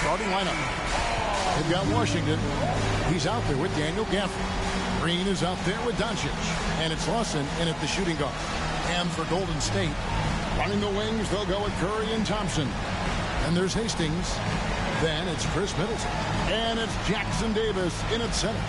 starting lineup. They've got Washington. He's out there with Daniel Gafford. Green is out there with Doncic. And it's Lawson in at the shooting guard. And for Golden State, running the wings, they'll go with Curry and Thompson. And there's Hastings. Then it's Chris Middleton. And it's Jackson Davis in at center.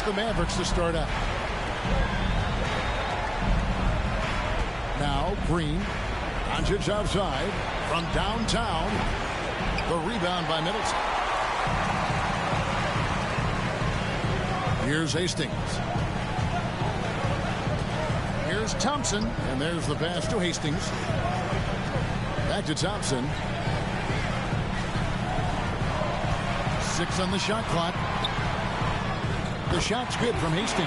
The Mavericks to start out. Now Green. Doncic outside from downtown. The rebound by Middleton. Here's Hastings. Here's Thompson. And there's the pass to Hastings. Back to Thompson. 6 on the shot clock. The shot's good from Hastings.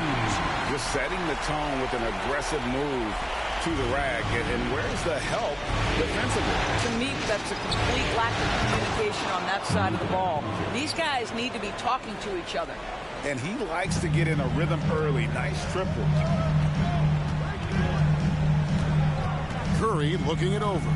Just setting the tone with an aggressive move to the rack. And where's the help defensively? To me, that's a complete lack of communication on that side of the ball. These guys need to be talking to each other. And he likes to get in a rhythm early. Nice triple. Curry looking it over.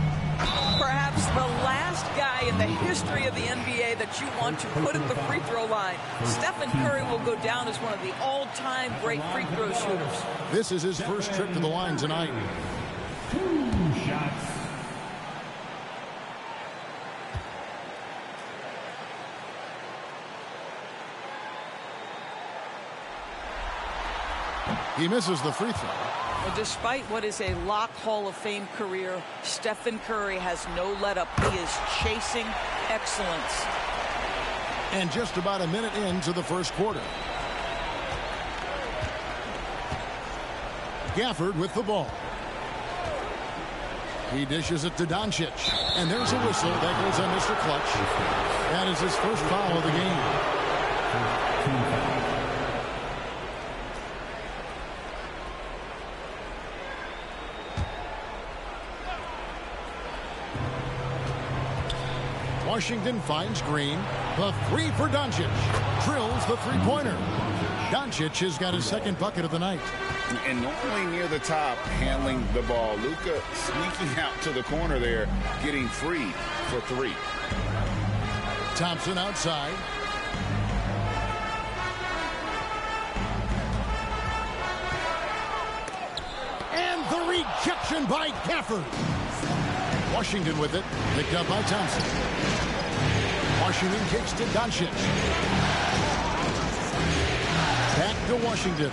Perhaps the last guy in the history of the NBA that you want to put at the free throw line. Stephen Curry will go down as one of the all-time great free throw shooters. This is his first trip to the line tonight. 2 shots. He misses the free throw. Well, despite what is a lock Hall of Fame career, Stephen Curry has no let-up. He is chasing excellence. And just about a minute into the first quarter. Gafford with the ball. He dishes it to Doncic. And there's a whistle. That goes on Mr. Clutch. That is his first foul of the game. Washington finds Green. The 3 for Doncic. Drills the three-pointer. Doncic has got his second bucket of the night. And normally near the top, handling the ball. Luka sneaking out to the corner there, getting free for 3. Thompson outside. And the rejection by Gafford. Washington with it. Picked up by Thompson. Washington kicks to Doncic. Back to Washington.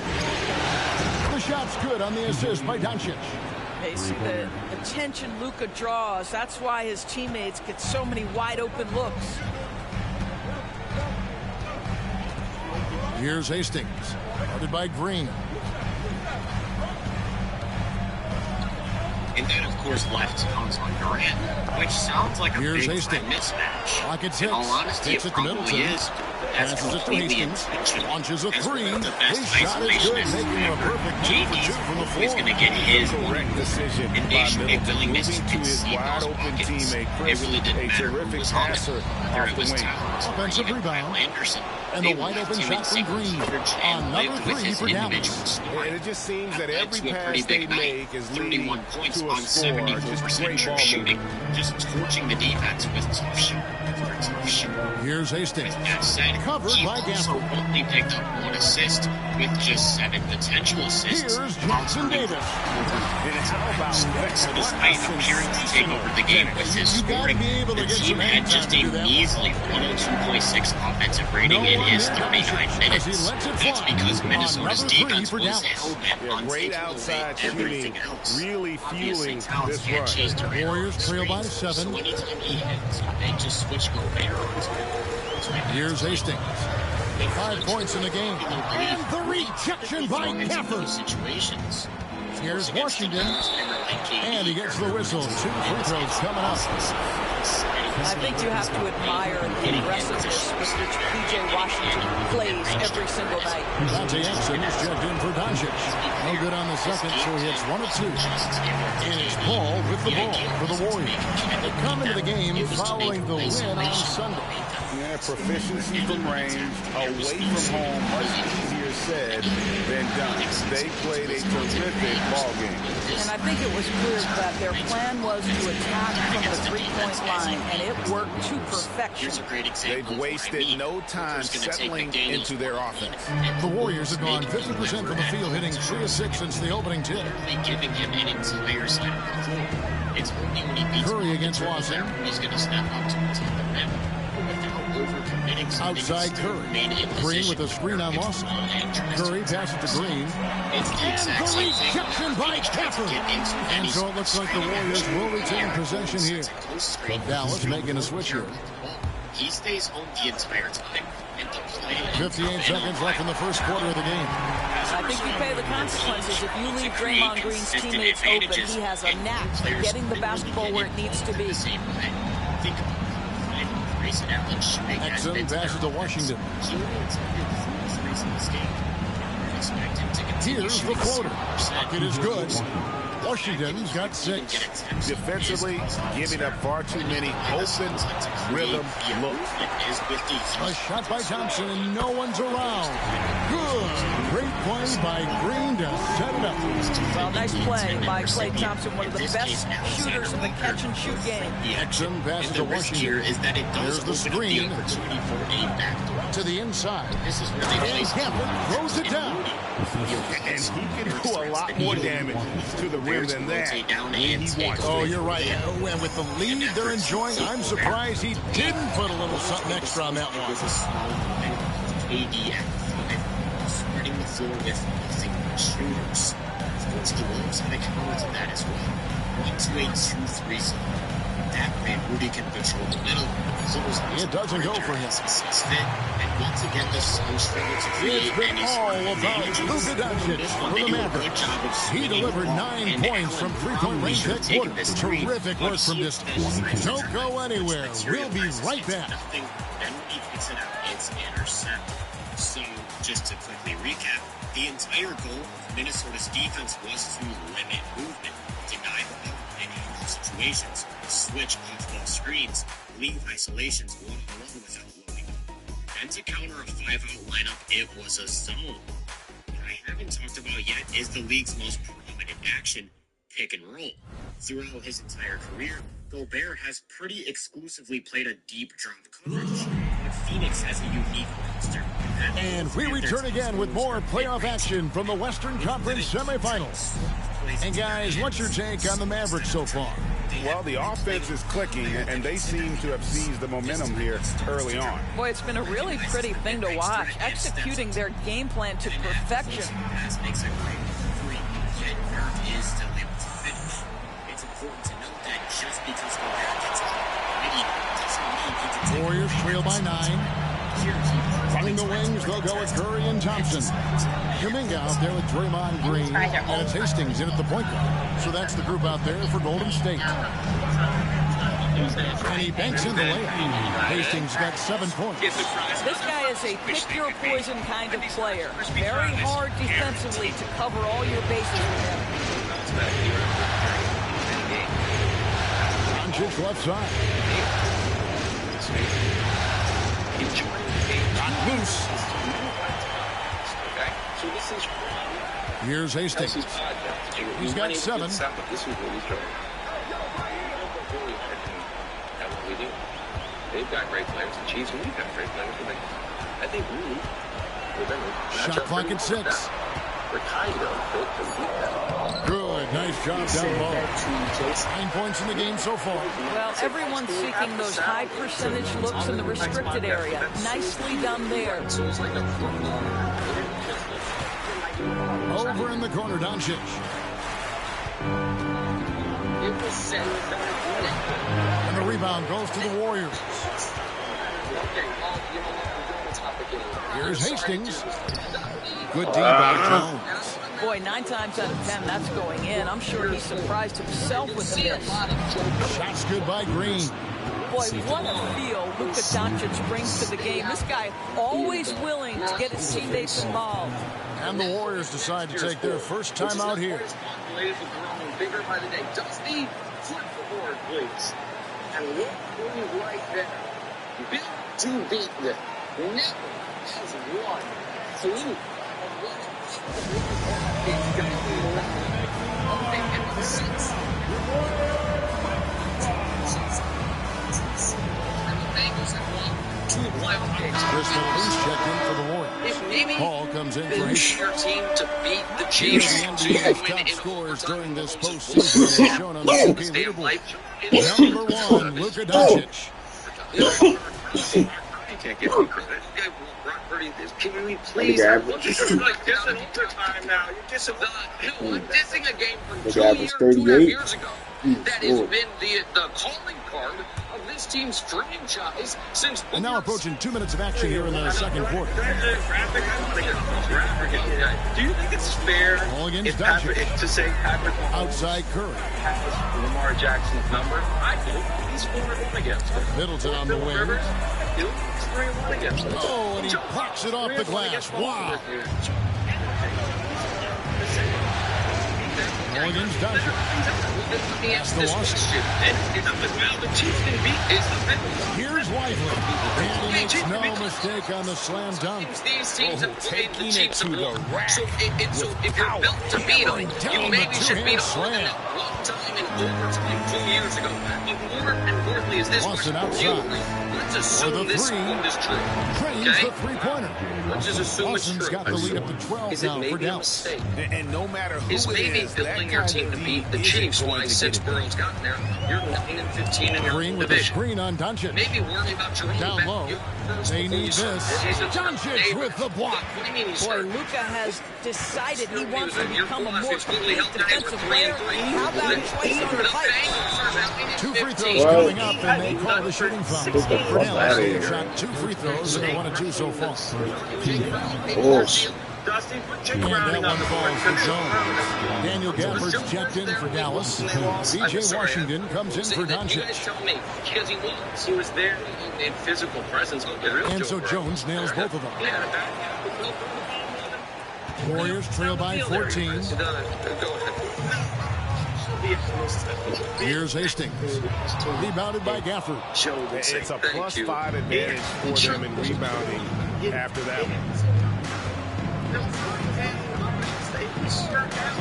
The shot's good on the assist by Doncic. Hey, see the attention Luka draws. That's why his teammates get so many wide open looks. Here's Hastings. Guarded by Green. And then, of course, left comes on Durant, which sounds like a big-time mismatch. In all honesty, it probably is. That's completely intentional. Launches a 3. The best isolationist ever. JD's always going to get his decision, and they should be willingness to concede those buckets. It really didn't matter who was on it, whether it was Towns or even Kyle Anderson. And the wide open shot from Green. Another 3 for Dallas. And it just seems that every pass they make is leading 31 points to a on score. 74% true shooting, just torching the defense with tough shooting. Here's Hastings. With that said, covered he by also only picked up 1 assist with just 7 potential assists. Here's Jackson Davis. So despite appearing to take over the game with his scoring, the team had just a measly 102.6 offensive rating in his 39 minutes. That's because Minnesota's defense was hell-bent on taking away everything else. Really fueling Towns can't chase Durant. Warriors trail by 7. So anytime he hits, they just switch Gobert onto him. Here's Hastings. 5 points in the game. And the rejection by Gafford. Situations. Here's Washington, and he gets the whistle. 2 free throws coming up. I think you have to admire the aggressiveness with which P.J. Washington plays every single night. Dante Exum is checked in for Doncic. No good on the second, so he hits 1 of 2. And it's Paul with the ball for the Warriors. They come into the game following the win on Sunday. Yeah, proficiency from range, away from home, much easier said than done. They played a terrific ball game. And I think it was clear that their plan was to attack from the three-point line, and it worked to perfection. They've wasted no time settling into their offense. The Warriors have gone 50% from the field, hitting 3 of 6 since the opening tip. Giving him an entire side of the floor. It's only when he beats Curry against Watson. He's going to step up to the rim. Outside Curry. Green with a screen on Lawson. Curry passes to Green. And the rejection by Capper. And so it looks like the Warriors will retain possession here. So Dallas making a switch here. He stays home the entire time. 58 seconds left in the first quarter of the game. I think you pay the consequences. If you leave Draymond Green's teammates open, he has a knack for getting the basketball where it needs to be. Exum passes to Washington. Here's the floater. It is good. Washington's got 6. Defensively, giving up far too many open rhythm looks. A shot by Thompson, and no one's around. Good. Great play by Green to set it up. Well, nice play by Klay Thompson, one of the best shooters in the catch-and-shoot game. Exum passes to Washington. There's the screen to the inside. And Campbell throws it down. And he can do a lot more damage to the rim than that when he wants to. Oh, you're right. And with the lead they're enjoying, I'm surprised he didn't put a little something extra on that one. AD spreading the floor with single shooters. He loves how to counter to that as well. Into a 2-3 zone. That way Rudy can control the middle. So it doesn't go for him. And once again, the Suns struggle to create. It's been all about Luka Doncic for the Mavericks. He delivered 9 points from three-point range that quarter. Terrific work from distance. Don't go anywhere. We'll be right back. Then he picks it up. It's intercepted. So, just to quickly recap, the entire goal of Minnesota's defense was to limit movement, deny the ball in injury situations, switch off-ball screens, leave isolations one-on-one without loading. Then to counter a 5-out lineup, it was a zone. What I haven't talked about yet is the league's most prominent action, pick and roll. Throughout his entire career, Gobert has pretty exclusively played a deep drop coverage, but Phoenix has a unique roster. And we return again with more playoff action from the Western Conference semifinals. And guys, what's your take on the Mavericks so far? Well, the offense is clicking, and they seem to have seized the momentum here early on. Boy, it's been a really pretty thing to watch, executing their game plan to perfection. Makes a great three, and Irv is still able to finish. It's important to note that just because Gobert gets doesn't mean he can take Warriors trail by 9. Running the wings, they'll go with Curry and Thompson. Kuminga out there with Draymond Green, and it's Hastings in at the point guard. So that's the group out there for Golden State. And he banks in the layup. Hastings got 7 points. This guy is a pick-your-poison kind of player. Very hard defensively to cover all your bases with him. Doncic left side. Got loose. Here's Hastings. He's got 7. This is what he's doing. That's what we do. They've got great players. The Chiefs, we've got great players. I think shot clock at 6. We're kind of good. Nice job down low. 9 points in the game so far. Well, everyone's seeking those high percentage looks in the restricted area. Nicely done there. Over in the corner, Doncic. And the rebound goes to the Warriors. Here's Hastings. Good D by Jones. Boy, 9 times out of 10, that's going in. I'm sure he's surprised himself with the miss. Shots good by Green. Boy, what a feel Luka Doncic brings to the game. This guy always willing to get his teammates involved. And the Warriors decide to take their first time out here. Bigger by the day. Dusty, flip the board, please. And look who's right there. Built to beat them. Never has won. Salute. Chris Middleton's checked in for the Warriors. Paul comes in for his your team to beat the Chiefs. The NBA's top scorers during this postseason is shown on the 2K leaderboard. Number 1, Luka Doncic. You can't give me credit. Can we please? You're dissing overtime now. You're dissing. I'm dissing a game from 2.5 years ago. That has been the calling card of this team's franchise since. And now approaching 2 minutes of action here in the second quarter. Do you think it's fair to say Patrick Mahomes outside Curry has Lamar Jackson's number? I do. He's 4-1 against him. Middleton on the wing. He's 3-1 against him. Oh, and he pucks it off the glass. Wow. Mulligan's Doncic. Let me ask this question. The Chiefs can beat is the Bills. Here's Lively. And he makes no mistake on the slam dunk. These teams have played the Chiefs of war. So if you're built to beat them, you maybe should beat them in a long time in overtime 2 years ago. But more importantly is this question for you. Let's assume this quote is true. Trains the three-pointer. Let's just assume it's true. Got the lead up to 12 is it now for maybe a Dallas. mistake? And no matter who is maybe building your team to beat the Chiefs why since Burrow's gotten there, you're 9-15 in your Green with the screen on Doncic. Maybe worry about your down low. They need this. Doncic with the block. Boy, Luka has decided he wants to become a more complete defensive player. How about twice on the fight? 2 free throws coming up, and they call the shooting foul. For Dallas, shot 2 free throws, and 1 and 2 so far. And that one falls for Jones. Daniel Gafford's checked in for Dallas. B.J. Washington comes in for Doncic. Because he was there in physical presence. And so Jones nails both of them. Warriors trail by 14. Here's Hastings. Rebounded by Gafford. It's a +5 advantage for them in rebounding after that one.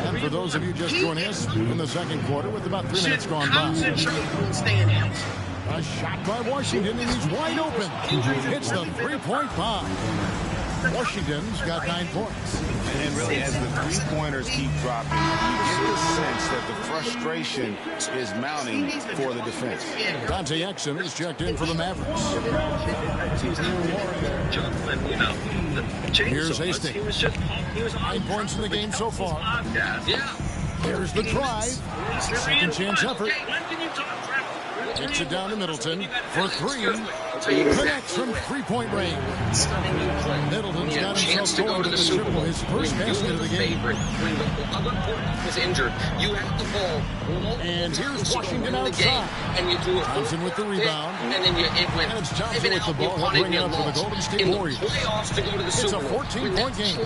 And for those of you just joining us in the second quarter with about 3 minutes gone by. A shot by Washington, and he's wide open. Hits the three-point bomb. Washington's got 9 points. And really, as the three-pointers keep dropping, you get the sense that the frustration is mounting for the defense. Dante Exum is checked in for the Mavericks. Here's Hastings. 9 points in the game so far. Here's the drive. Second chance effort. Hits it down to Middleton for 3. Connects from 3-point range. Middleton's got himself going to the triple, his first basket of the game. Was injured. You have the ball. And here's Washington outside. And you do it. Thompson with the rebound. And then and it's Thompson with the ball. He'll bring it up for the Golden State Warriors. It's a 14-point game.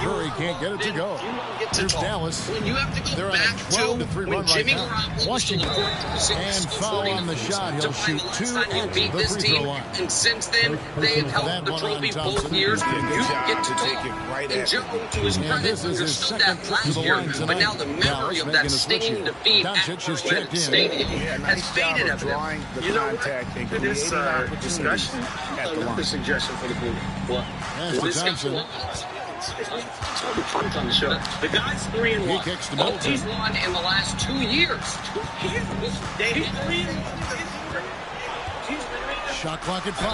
Curry can't get it to go. Here's Dallas. They're on a 12-3 run right now. Washington. And foul on the shot. He'll shoot 2 at the free throw line. And since then, they have held the trophy both years. You get to take it right at Joe, to his credit, understood that last year. But now the memory of that stinging defeat at Gillette Stadium has faded at them. You know what? This discussion at the line. Suggestion for the group. What? That's Thompson. The guy's 3-1. He kicks the ball. He's won in the last 2 years. Shot clock at 5.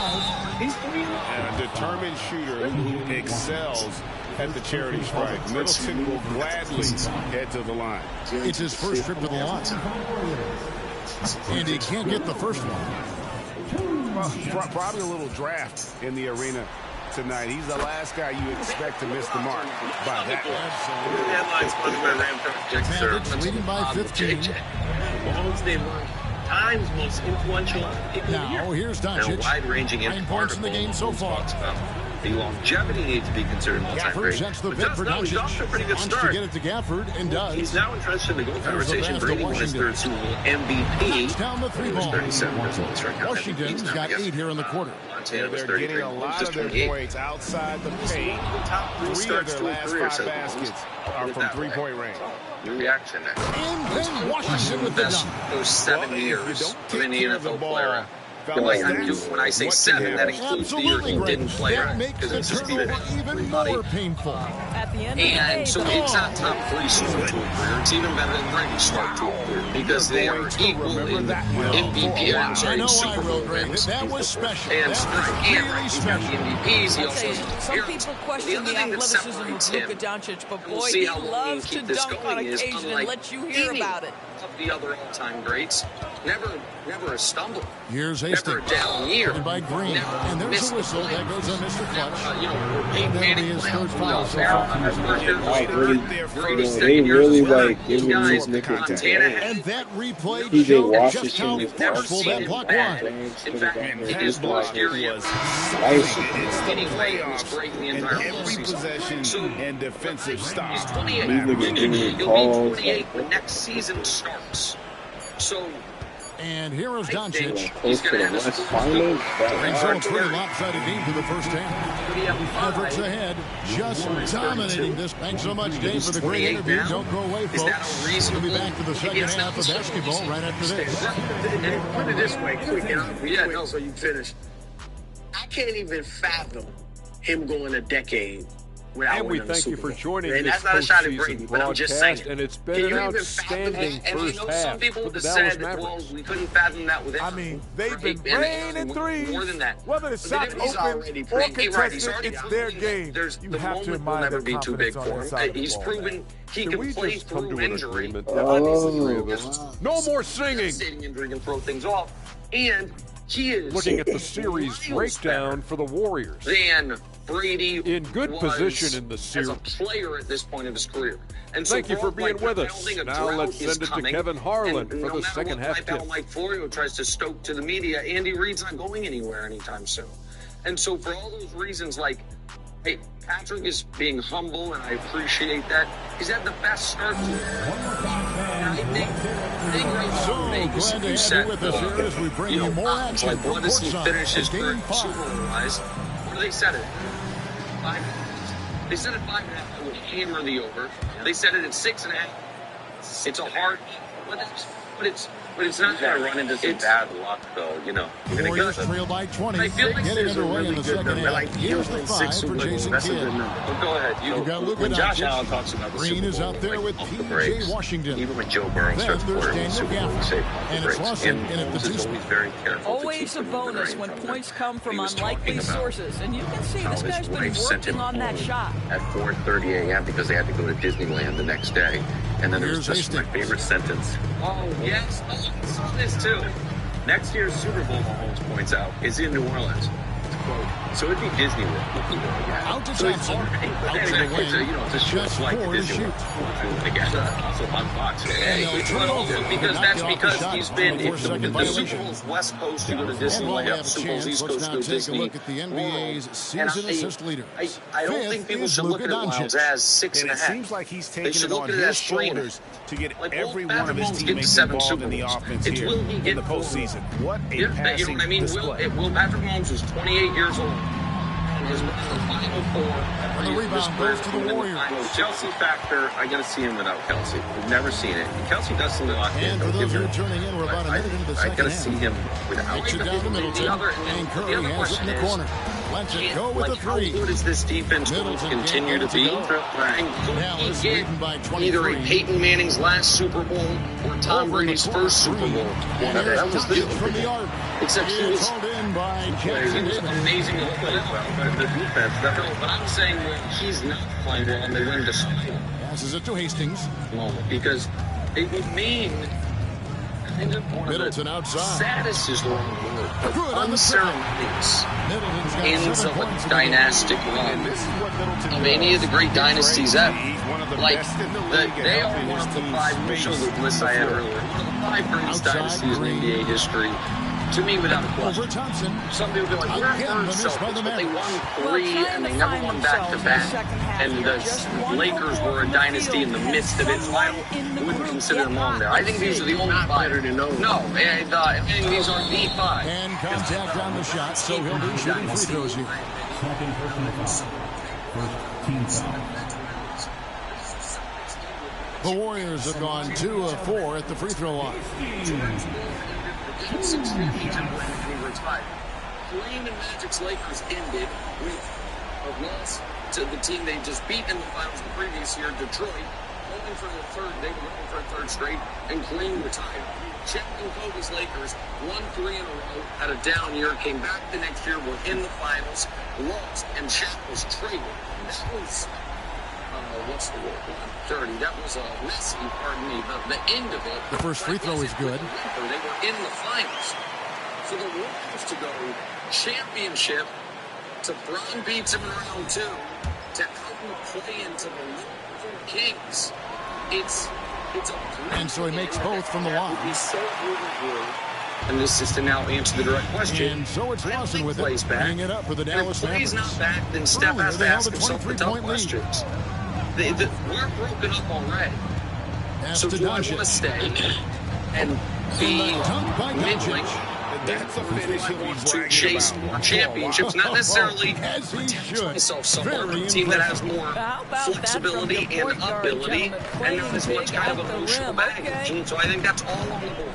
And a determined shooter who excels at the charity strike. Middleton will gladly head to the line. It's his first trip to the line. And he can't get the first one. Well, probably a little draft in the arena tonight. He's the last guy you expect to miss the mark by that much. Headlines sponsored by Mavericks leading by 15. Times most influential people Now, here's Doncic. And a wide-ranging 9 points in the game so far. The longevity needs to be considered all-time Gafford great. sets the bid for He's off to a pretty good Wants to start. get it to Gafford and does. He's now entrenched in the goal conversation. Brady won his third Super Bowl MVP. Knocks down the three He was ball. 37 years old. Washington's got 8 here in the quarter. Montana was They're 33. getting a lot Just of their 28. points outside the paint. Top 3 3 of starts their to a last career, 5 says baskets are from three-point range. Your reaction there. And then Washington with the Best dunk. those 7 years of any NFL player. Fellas, When I say 7, that includes the year Absolutely he great. didn't play. That Right? makes Because the it's just turnover even more painful. At the end of the day, And so it's not top 3 start to a career. It's even better than Brady's start to a career because they are equal in MVP and I know Super I Bowl wrote, Ray, rings. that was special. And That strike was and really he's got the special. MVPs. He I'll also tell you, has some the people other question the thing that athleticism separates of him, Luka Doncic, but and we'll boy, see he how long we loves can to keep this dunk on going, is occasion and unlike let you hear any about it. of the other all-time greats. Never a stumble. Here's Never a Hastings. down year. And by Green. Never And there's missed a whistle play. that goes on Mr. Clutch. Peyton That'll be Manning his went third out foul for so the far. They really like giving these niggas Montana And that replay TJ showed just Washington how is forceful that block was. In fact, it is more scary. was Any way it was great in the and entire every postseason. possession and defensive stop. He's 28. These niggas giving me He'll calls. be 28 when next season starts. So And here is I think Doncic. he's Close to going the to have West a Finals. Brings That home a pretty lopsided game for the first half. Mavericks ahead, just dominating this. Thanks so much, Dave, for the great interview. Don't go away, Is that folks. a reasonable? We'll be back to the second half of basketball right after this. And put it this way, quick, Yeah, no. so you finish. I can't even fathom him going a decade without And we winning a thank you Super for Bowl. joining And this that's not a shot at postseason Brady, but I'm just saying. broadcast, and it's been Can an you even outstanding fathom And I first know half some people for the have Dallas said, well, Mavericks. we couldn't fathom that with him. I mean, they've been And raining threes. More than that. Whether the But shot's he's already open or proven- He's contested, already it's proven their that game. There's You the have to moment will admire never their be too big confidence on for that him. side of the He's ball, proven man. he Can can we play just come through to an injury. agreement that obviously three of us? No more singing. Devastating injury can throw things off. And he is Looking at the series miles breakdown for the Warriors. than Brady In good was position in the as series. a player at this point of his career. And so Thank you for being with us. I don't think a Now drought let's is send it to coming. Kevin Harlan And for no the matter second what half my pal tip. Mike Florio tries to stoke to the media, Andy Reid's not going anywhere anytime soon. And so for all those reasons, like, hey, Patrick is being humble, and I appreciate that. He's had the best start to it. And I think right now, So Vegas, glad to you have said, you with us here as we bring you more odds, action like, what from does he courtside finish his at Game career 5. Super Bowl-wise? What do they set it? 5. They set it 5.5. I would hammer the over. They set it at 6.5. It's a hard, but it's not going to run into some bad luck, though. You know, you're going to Warriors get trail by 20. I feel like Getting there's a underway really in the good second number. half. Like, Here's the 5 for Jason Kidd. Well, go ahead. You've got Luka when Josh Doncic. Allen talks about the Green Super is Bowl, out there like, with off the P.J. breaks, Washington. even when Joe Burrow Then starts there's quartering the Daniel Super Bowl, Gafford. we say off the And it's breaks. Lawson And in at the Holmes is 2 always very careful to Always keep a them bonus from when them. points come from He was unlikely talking about sources. And you can see how this his guy's been wife sent him working on that home shot. at 4:30 a.m. because they had to go to Disneyland the next day. And then there was Here's just my Hastings. favorite sentence. Oh, yes. I saw this, too. Next year's Super Bowl, Mahomes points out, is in New Orleans. Quote, so it'd be Disney World. Out to So it's Thompson. already, Out to the exactly, wing. so, you know, it's a short Just flight to 4 to Disney shoot. World. Again, also on Fox. Hey, they'll it's turn over. because Knock that's it off the because shot he's on been the in 4-second the Super violation. Bowl's West Coast, you go to And Disney, while we layup, have a Super Bowl's chance, East let's Coast, now go take a Disney. look at the NBA's And season assist leaders. I don't Fifth think people is should look Luka at it Doncic. as And 6.5. it seems like he's They taking should it look on at it his as 3. shoulders to get Like, every Patrick one of his Mahomes get teammates 7 involved Super in the Bowls. offense It's here will he in get the 4 postseason. What a Yeah, you know passing what I mean? display. Will Patrick Mahomes was 28 years old. His final 4. And the rebound goes to the Warriors. Chelsea factor, I got to see him without Kelsey. We've never seen it. Kelsey does seem locked in. And for those who are turning in, we're about a minute into the I got to second see half. him without Takes it down to Middleton. And Curry has it question in the is, corner. Lets it go with the how 3. good is this defense going to Middleton continue to can't be? get it to go. And could Dallas he leading by get 23. either a Peyton Manning's last Super Bowl or Tom Over in the Brady's corner, first Super 3. Bowl? And That there's was Doncic from the the arc. except he It's was hauled in by he Jackson was Davis. amazing to play well, but the defense, but I'm saying when he's not playing well and they win despite Passes it to Hastings. moment, because it would mean kind of one of Middleton the outside. saddest is the wrong word. of unceremonious ends of a dynastic run of any of the great dynasties ever. Like, they are one of the 5, show the list I had earlier, one of the 5 greatest dynasties in NBA history. To me, without a question. Some people be like, where are the Celtics? But they won 3 and they never won back-to-back. And the Lakers were a dynasty in the midst of it, so I wouldn't consider them on there. I think these are the only 5. No, and I think these are the 5. And contact on the shot, so he'll be shooting free throws here. Second personal foul. First team foul. The Warriors have gone 2 of 4 at the free throw line. Playing the Magic's Lakers ended with a loss to the team they just beat in the finals the previous year, Detroit. They were going for a third straight, and Green retired. Chet and Kobe's Lakers won 3 in a row, had a down year, came back the next year, were in the finals, lost, and Chet was traded. That was, what's the word? Dirty. That was a messy, pardon me, the end of it. The first free throw is good. They were in the finals. So the Warriors to go championship to Bron beats him in round 2 to help him play into the Liverpool Kings. It's a and so he makes both from the line. He's so good. And this is to now answer the direct question. And so it's Lawson with it, bringing it up for the Dallas Mavericks. If he's not back, then Steph has to ask himself the tough questions. We're broken up already. So do I want to stay and be middling? That's a finish he'll be To chase more championships, not necessarily myself somewhere, but a team that has more flexibility and ability and not as much kind of emotional baggage. And so I think that's all on the board.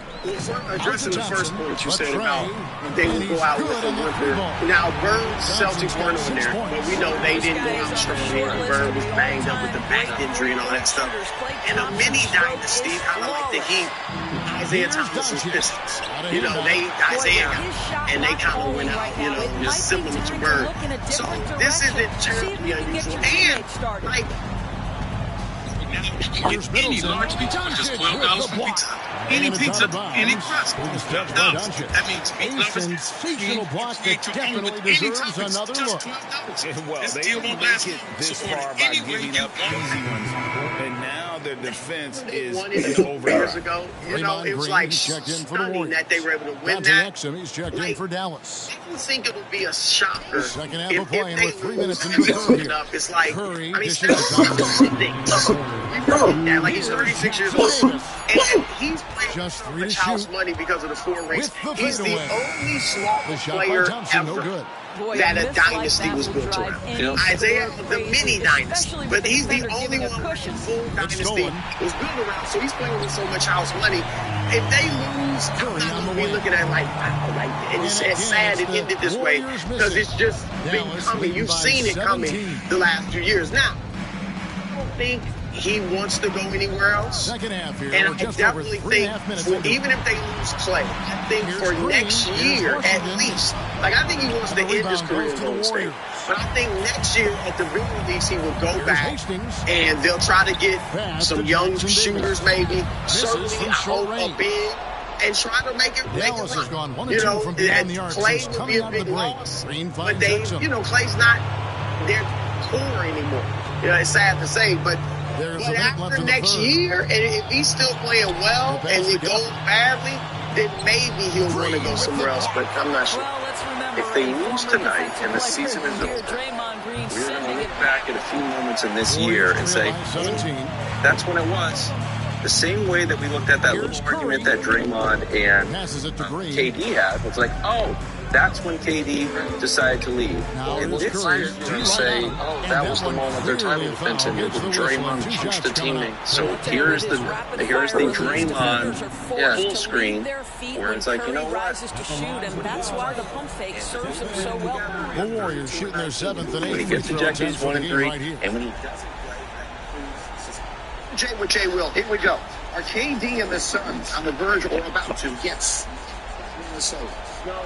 Addressing the first point you said about they would go out with a whimper. Now, Bird's Celtics weren't on there, but we know they didn't go out strong. Bird was banged up with the back injury and all that stuff. In a mini dynasty, kind of like the Heat, Isaiah Thomas's Pistons. You know, Isaiah got, and they kind of went out, you know, just similar to Bird. So this isn't terribly unusual. And, like, any large pizza just $12 for pizza. Any pizza, any crust, $12. That means sensational block that definitely deserves another look. Well, they didn't make it this far by giving up easy ones, and now their defense is over. Years ago, you know, it was like stunning that they were able to win that. He's checked in for Dallas. I don't think it would be a shocker second half of playing if with 3 they minutes in lose the third here. enough. It's like, Curry, I mean, like he's 36 years old, and he's playing just so much house money because of the 4 rings. He's the only small player ever that a dynasty was built around. Isaiah, the mini dynasty, but he's the only one where the full dynasty was built around. So he's playing with so much house money. If they lose, I'm not going to be looking at it like, wow, like, and it's sad it ended this way because it's just been coming. You've seen it coming the last few years. Now, I don't think he wants to go anywhere else. Second half here, and I definitely think, even if they lose Clay, I think for next year at least, like I think he wants to end his career in Golden State. But I think next year at the very least he will go back and they'll try to get some young shooters maybe. Certainly I hope a big. And try to make it run. You know, Clay would be a big loss, but they, you know, Clay's not their core anymore. You know, it's sad to say, but after next year, and if he's still playing well and it goes badly, then maybe he'll want to go somewhere else, but I'm not sure. If they lose tonight and the season is over, we're going to look back at a few moments in this year and say, that's when it was. The same way that we looked at that little argument that Draymond and KD had. It's like, oh, that's when KD decided to leave. And this year, you say, oh, that was the moment their title defense ended when Draymond punched the teammate. So here's the Draymond full screen where it's like, you know what? The Warriors shooting their 7th and 8th. When he gets ejected, he's 1 and 3, and when he doesn't. Jay with Jay Will. Here we go. Are KD and the Suns on the verge or about to? Yes. Minnesota. No,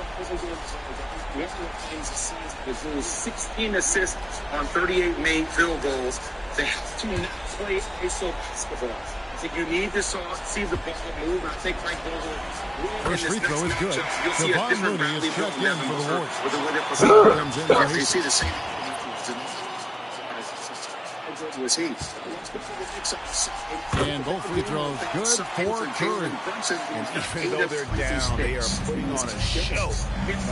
there's 16 assists on 38 made field goals. They have to not play ISO basketball. So you need to see the ball move. I think Frank Vogel first free throw is good. You'll see a different Mooney is checked in for the Warriors. with a winner for You see the same. Was he? And both free throws good for Curry. And even though they're down, they are putting on a show.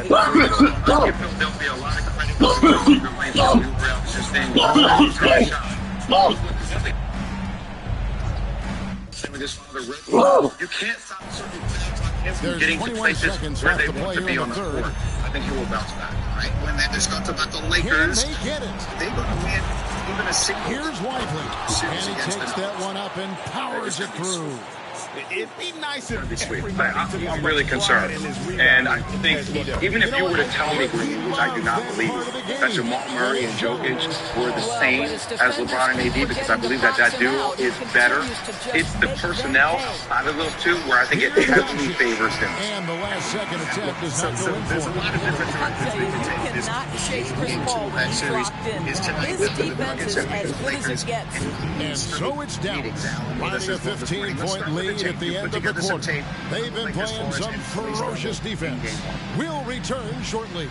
There'll be a lot of credit you can't stop certain players from getting to places where they want to be on the court. I think he will bounce back. Right? When they discuss about the Lakers, Can they get it? they're going to win even a single. Here's Whiteley, and he takes that one up and powers it through. It'd be nice if I'm really concerned. And I think even if you were to tell me, which I do not believe, that Jamal Murray and Jokic were the same as LeBron and AD, because I believe that duo is better. It's the personnel outside of those two where I think it heavily favors them. And the last second attempt does not go in for him. You cannot shake Chris Paul when he's locked in. His defense is as good as it gets. And so it's down. Riding a 15-point lead at the end of the quarter. They've been playing some ferocious defense. We'll return shortly.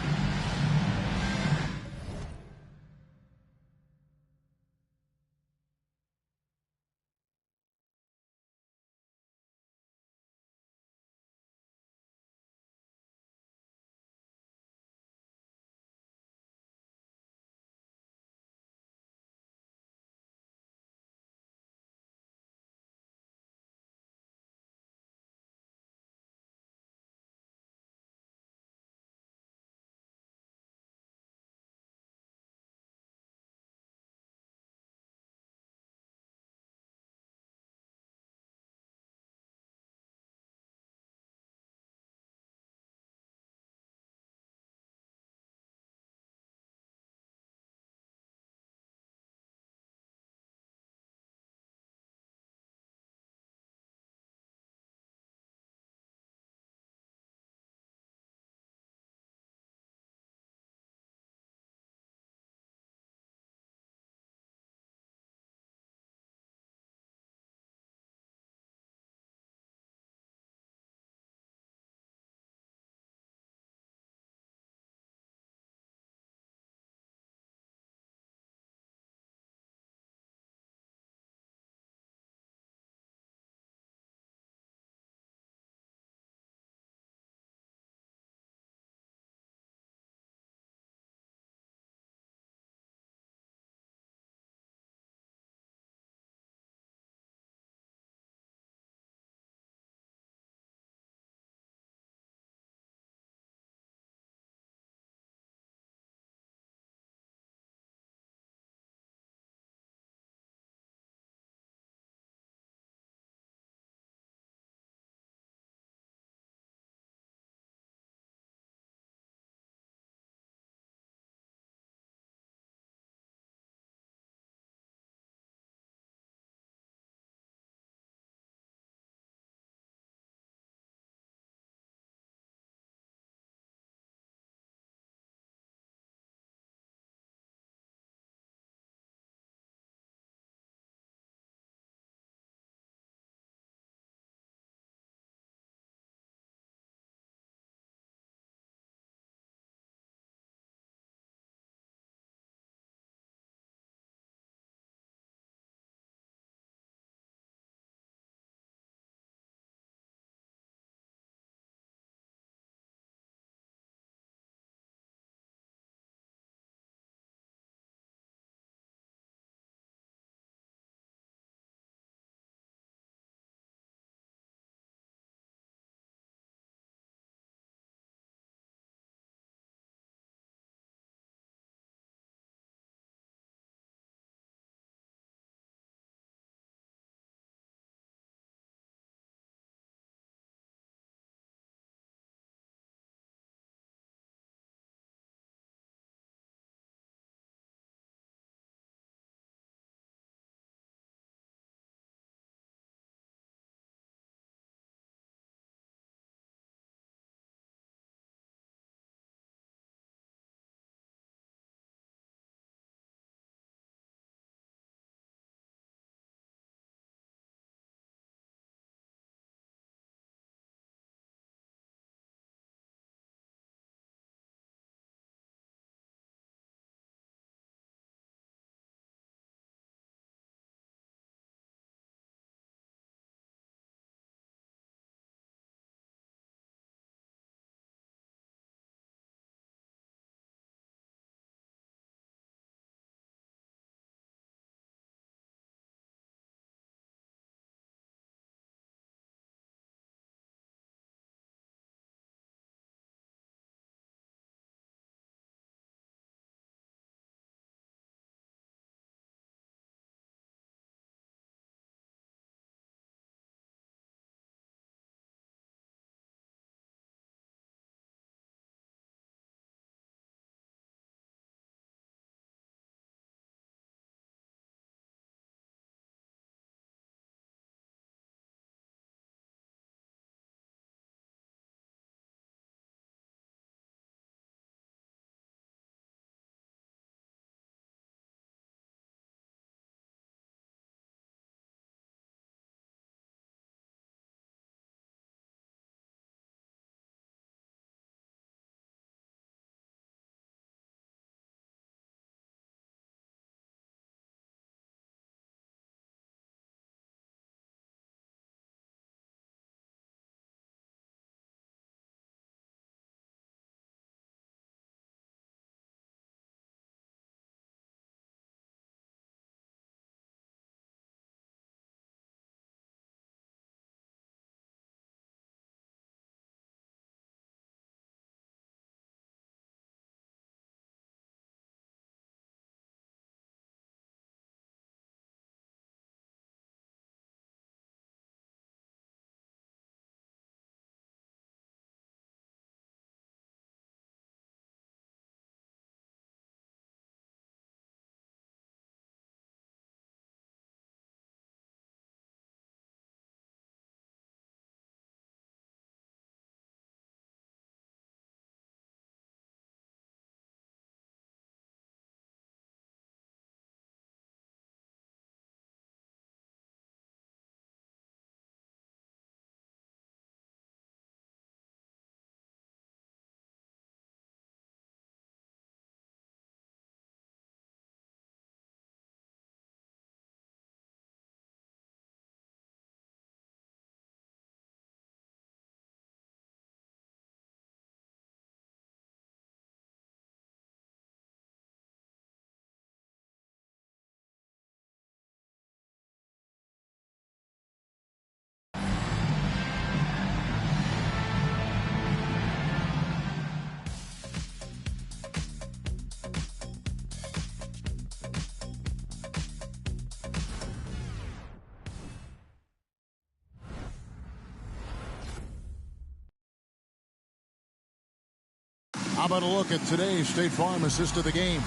How about a look at today's State Farm assist of the game?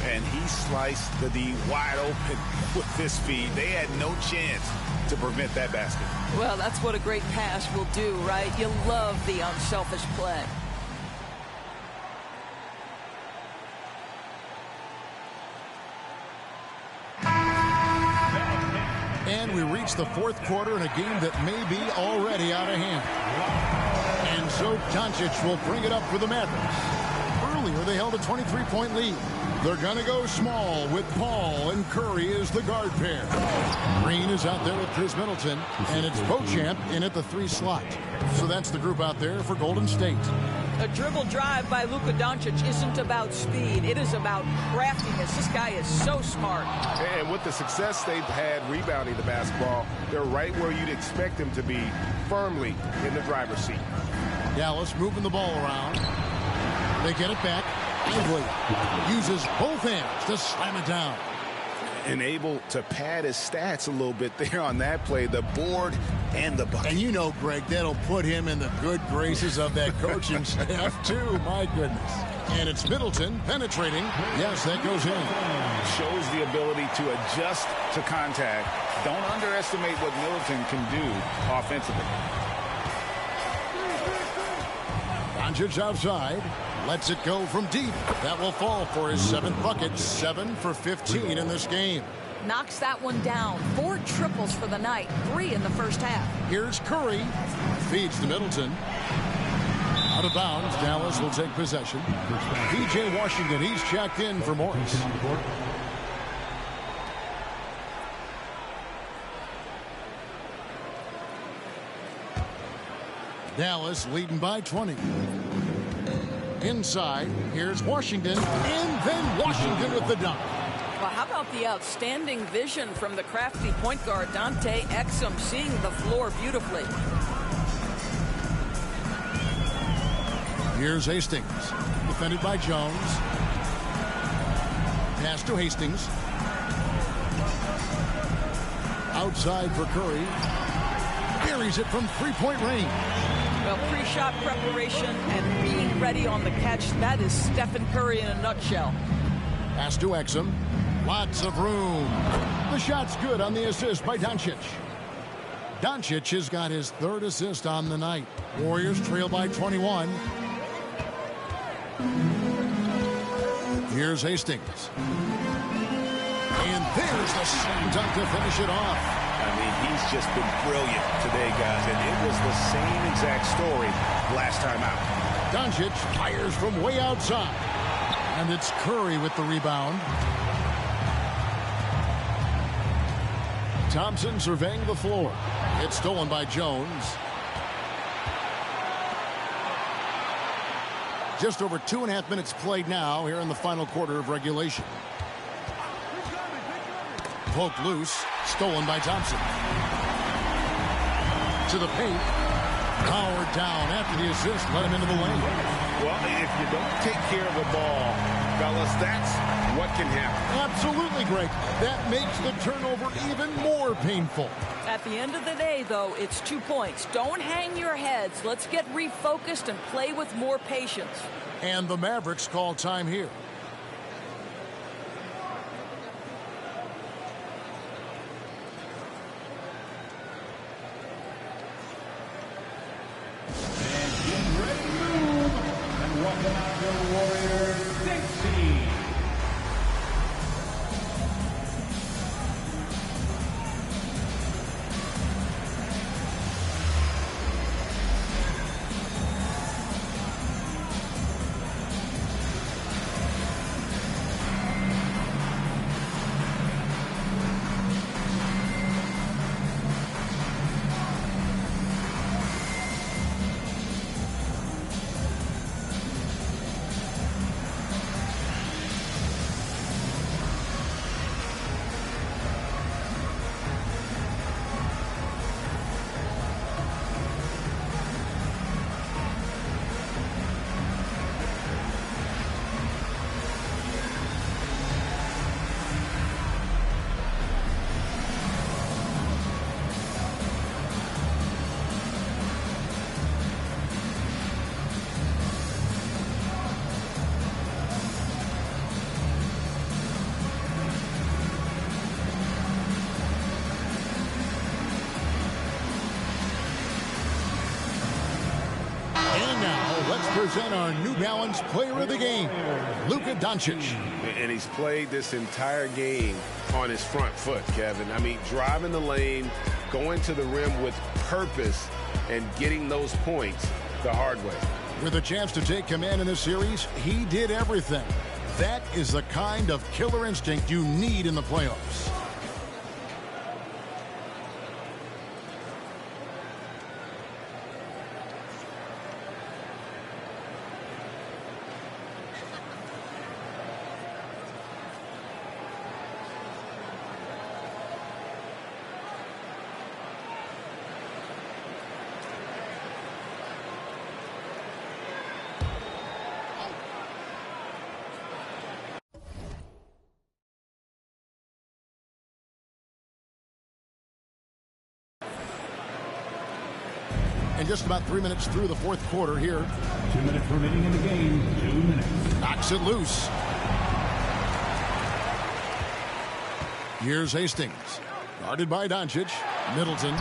And he sliced the D wide open with this feed. They had no chance to prevent that basket. Well, that's what a great pass will do, right? You love the unselfish play. And we reach the fourth quarter in a game that may be already out of hand. And so Doncic will bring it up for the Mavericks. Earlier, they held a 23-point lead. They're going to go small with Paul and Curry as the guard pair. Green is out there with Chris Middleton, and it's Beauchamp in at the 3 slot. So that's the group out there for Golden State. A dribble drive by Luka Doncic isn't about speed. It is about craftiness. This guy is so smart. And with the success they've had rebounding the basketball, they're right where you'd expect them to be, firmly in the driver's seat. Dallas moving the ball around. They get it back. Lively uses both hands to slam it down. And able to pad his stats a little bit there on that play, the board and the bucket. And you know, Greg, that'll put him in the good graces of that coaching staff, too. My goodness. And it's Middleton penetrating. Yes, that goes in. Shows the ability to adjust to contact. Don't underestimate what Middleton can do offensively. Doncic outside. Lets it go from deep. That will fall for his 7th bucket. 7 for 15 in this game. Knocks that one down. 4 triples for the night. 3 in the first half. Here's Curry. Feeds to Middleton. Out of bounds. Dallas will take possession. P.J. Washington, he's checked in for Morris. Dallas leading by 20. Inside, here's Washington, and then Washington with the dunk. Well, how about the outstanding vision from the crafty point guard, Dante Exum, seeing the floor beautifully. Here's Hastings, defended by Jones. Pass to Hastings. Outside for Curry. Buries it from three-point range. Well, pre-shot preparation and being ready on the catch, that is Stephen Curry in a nutshell. Pass to Exum. Lots of room. The shot's good on the assist by Doncic. Doncic has got his 3rd assist on the night. Warriors trail by 21. Here's Hastings. And there's the slam dunk to finish it off. I mean, he's just been brilliant today, guys, and it was the same exact story last time out. Doncic fires from way outside, and it's Curry with the rebound. Thompson surveying the floor. It's stolen by Jones. Just over 2.5 minutes played now here in the final quarter of regulation. Poked loose. Stolen by Thompson. To the paint. Powered down after the assist. Let him into the lane. Well, if you don't take care of the ball, fellas, that's what can happen. Absolutely, Greg. That makes the turnover even more painful. At the end of the day, though, it's 2 points. Don't hang your heads. Let's get refocused and play with more patience. And the Mavericks call time here. And now, let's present our New Balance Player of the Game, Luka Doncic. And he's played this entire game on his front foot, Kevin. I mean, driving the lane, going to the rim with purpose, and getting those points the hard way. With a chance to take command in this series, he did everything. That is the kind of killer instinct you need in the playoffs. And just about 3 minutes through the fourth quarter here. 2 minutes remaining in the game. 2 minutes. Knocks it loose. Here's Hastings. Guarded by Doncic. Middleton.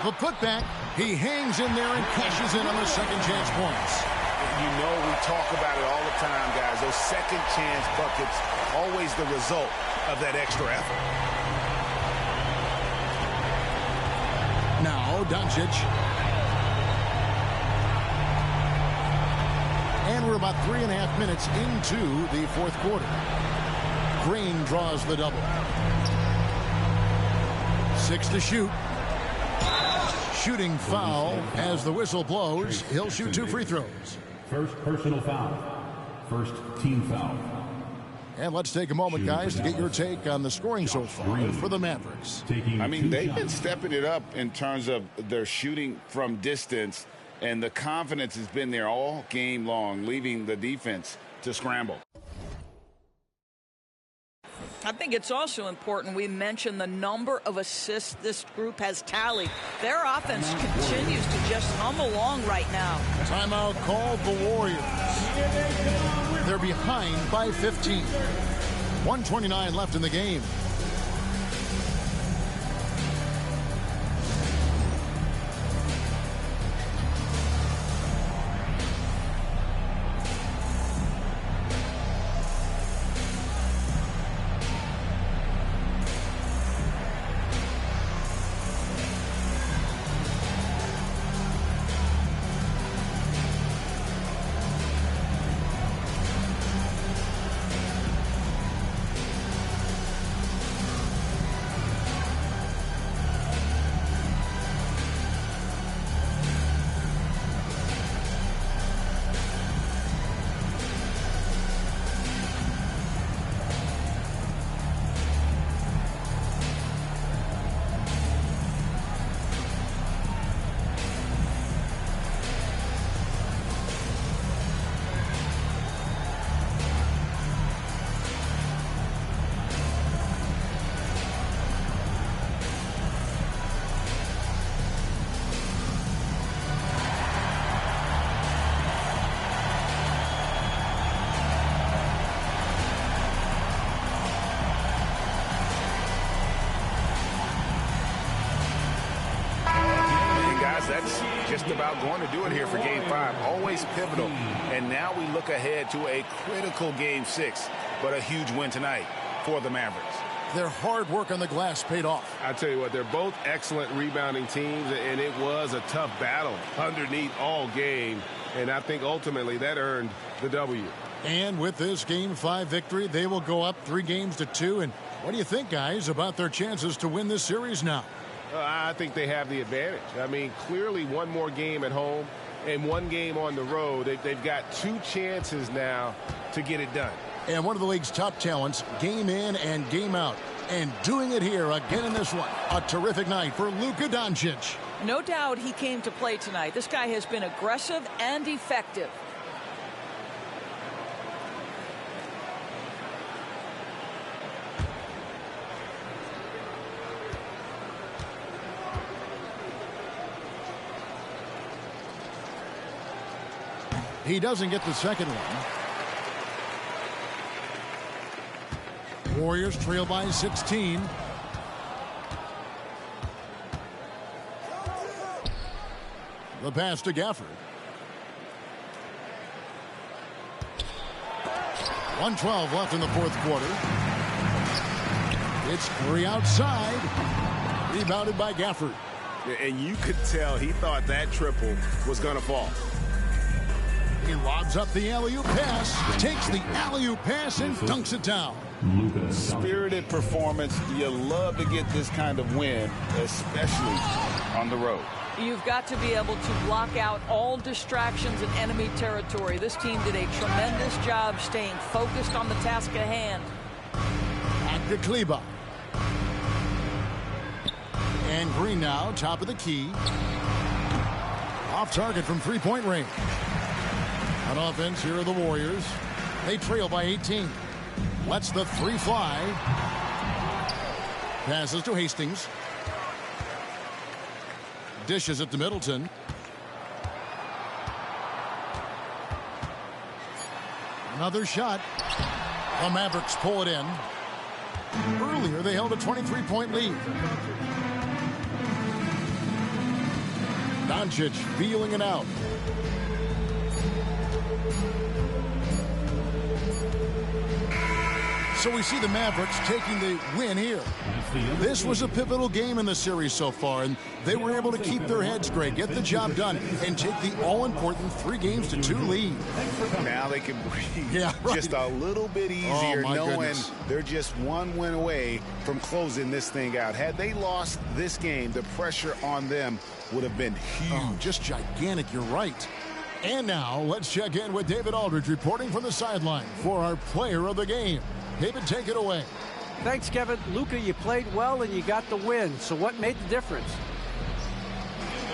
The putback. He hangs in there and cashes in on the second chance points. You know, we talk about it all the time, guys. Those second chance buckets, always the result of that extra effort. Now Doncic. And we're about 3.5 minutes into the fourth quarter. Green draws the double. 6 to shoot. Shooting foul as the whistle blows. He'll shoot 2 free throws. First personal foul. First team foul. And let's take a moment, guys, to get your take on the scoring so far for the Mavericks. I mean, they've been stepping it up in terms of their shooting from distance. And the confidence has been there all game long, leaving the defense to scramble. I think it's also important we mention the number of assists this group has tallied. Their offense continues to just hum along right now. Timeout called the Warriors. They're behind by 15. 1:29 left in the game. That's just about going to do it here for Game 5. Always pivotal. And now we look ahead to a critical Game 6. But a huge win tonight for the Mavericks. Their hard work on the glass paid off. I tell you what, they're both excellent rebounding teams, and it was a tough battle underneath all game. And I think ultimately that earned the W. And with this Game 5 victory, they will go up 3-2. And what do you think, guys, about their chances to win this series now? I think they have the advantage. I mean, clearly one more game at home and one game on the road. They've got 2 chances now to get it done. And one of the league's top talents, game in and game out. And doing it here again in this one. A terrific night for Luka Doncic. No doubt he came to play tonight. This guy has been aggressive and effective. He doesn't get the second one. Warriors trail by 16. The pass to Gafford. 1:12 left in the fourth quarter. It's Curry outside. Rebounded by Gafford. And you could tell he thought that triple was going to fall. He lobs up the alley-oop pass, takes the alley-oop pass, and dunks it down. Spirited performance. You love to get this kind of win, especially on the road. You've got to be able to block out all distractions in enemy territory. This team did a tremendous job staying focused on the task at hand. At the Kleba. And Green now, top of the key. Off target from three-point range. On offense, here are the Warriors. They trail by 18. Lets the three fly. Passes to Hastings. Dishes it to Middleton. Another shot. The Mavericks pull it in. Earlier, they held a 23-point lead. Doncic feeling it out. So we see the Mavericks taking the win here. This was a pivotal game in the series so far, and they were able to keep their heads straight, get the job done, and take the all-important 3-2 lead. Now they can breathe just a little bit easier, knowing goodness. they're just one win away from closing this thing out. Had they lost this game, the pressure on them would have been huge. Oh, just gigantic, you're right. And now, let's check in with David Aldridge reporting from the sideline for our player of the game. David, take it away. Thanks, Kevin. Luka, you played well and you got the win. So what made the difference?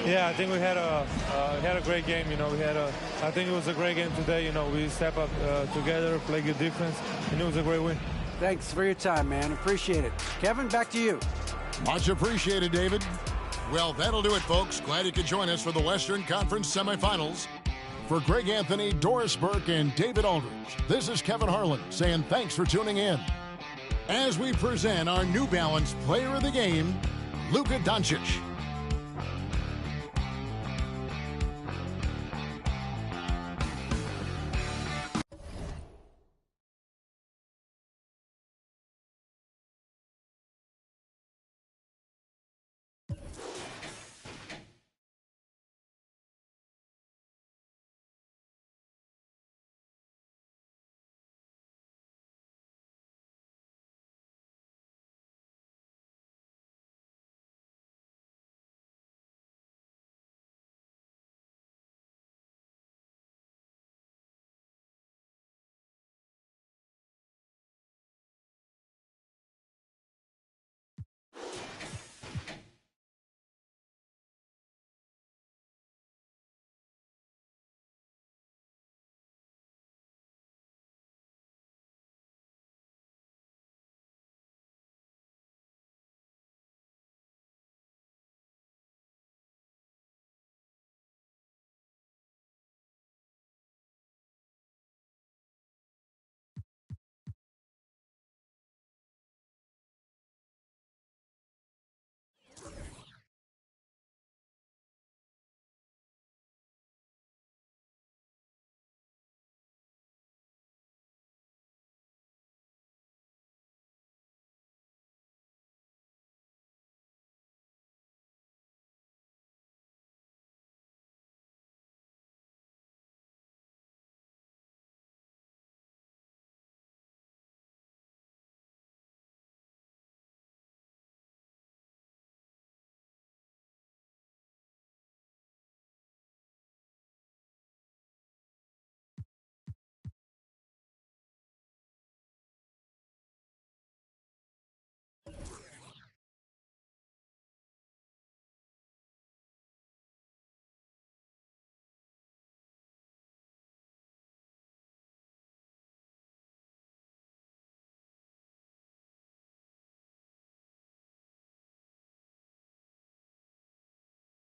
Yeah, I think we had a great game. You know, I think it was a great game today. You know, we step up together, play good defense, and it was a great win. Thanks for your time, man. Appreciate it. Kevin, back to you. Much appreciated, David. Well, that'll do it, folks. Glad you could join us for the Western Conference semifinals. For Greg Anthony, Doris Burke, and David Aldridge, this is Kevin Harlan saying thanks for tuning in. As we present our New Balance Player of the Game, Luka Doncic.